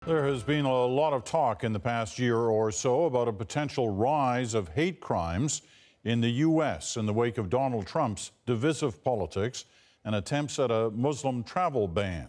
There has been a lot of talk in the past year or so about a potential rise of hate crimes in the U.S. in the wake of Donald Trump's divisive politics and attempts at a Muslim travel ban.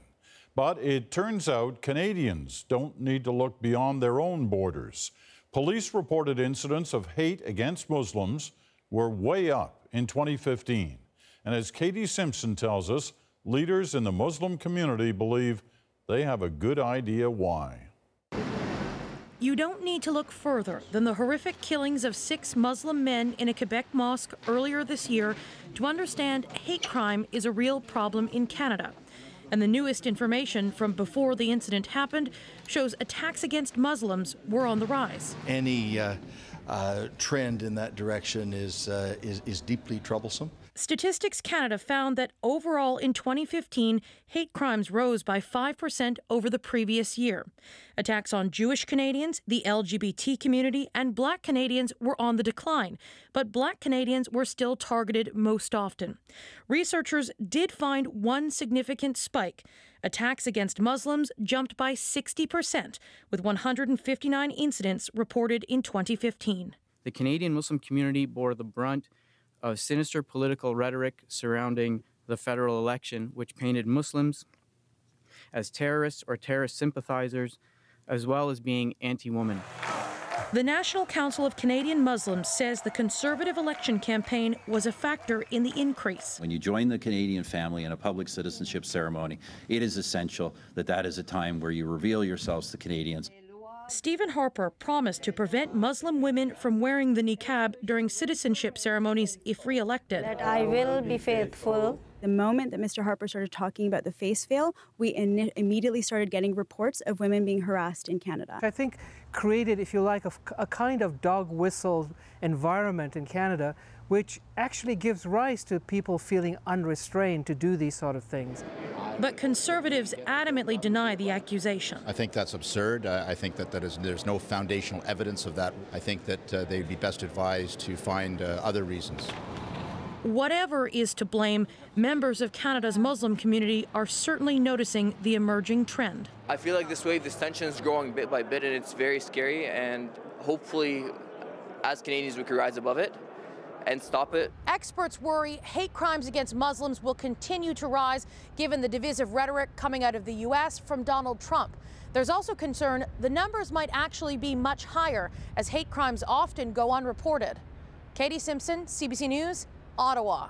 But it turns out Canadians don't need to look beyond their own borders. Police reported incidents of hate against Muslims were way up in 2015. And as Katie Simpson tells us, leaders in the Muslim community believe they have a good idea why. You don't need to look further than the horrific killings of 6 Muslim men in a Quebec mosque earlier this year to understand hate crime is a real problem in Canada. And the newest information from before the incident happened shows attacks against Muslims were on the rise. Any trend in that direction is deeply troublesome. Statistics Canada found that overall in 2015, hate crimes rose by 5% over the previous year. Attacks on Jewish Canadians, the LGBT community, and Black Canadians were on the decline, but Black Canadians were still targeted most often. Researchers did find one significant spike. Attacks against Muslims jumped by 60%, with 159 incidents reported in 2015. The Canadian Muslim community bore the brunt of sinister political rhetoric surrounding the federal election, which painted Muslims as terrorists or terrorist sympathizers, as well as being anti-woman. The National Council of Canadian Muslims says the Conservative election campaign was a factor in the increase. When you join the Canadian family in a public citizenship ceremony, it is essential that that is a time where you reveal yourselves to Canadians. Stephen Harper promised to prevent Muslim women from wearing the niqab during citizenship ceremonies if re-elected. That I will be faithful. The moment that Mr. Harper started talking about the face veil, we immediately started getting reports of women being harassed in Canada. I think created, if you like, a kind of dog whistle environment in Canada, which actually gives rise to people feeling unrestrained to do these sort of things. But Conservatives adamantly deny the accusation. I think that's absurd. I think that there's no foundational evidence of that. I think that they'd be best advised to find other reasons. Whatever is to blame, members of Canada's Muslim community are certainly noticing the emerging trend. I feel like this wave, this tension is growing bit by bit, and it's very scary, and hopefully, as Canadians, we can rise above it and stop it. Experts worry hate crimes against Muslims will continue to rise given the divisive rhetoric coming out of the U.S. from Donald Trump. There's also concern the numbers might actually be much higher, as hate crimes often go unreported. Katie Simpson, CBC News, Ottawa.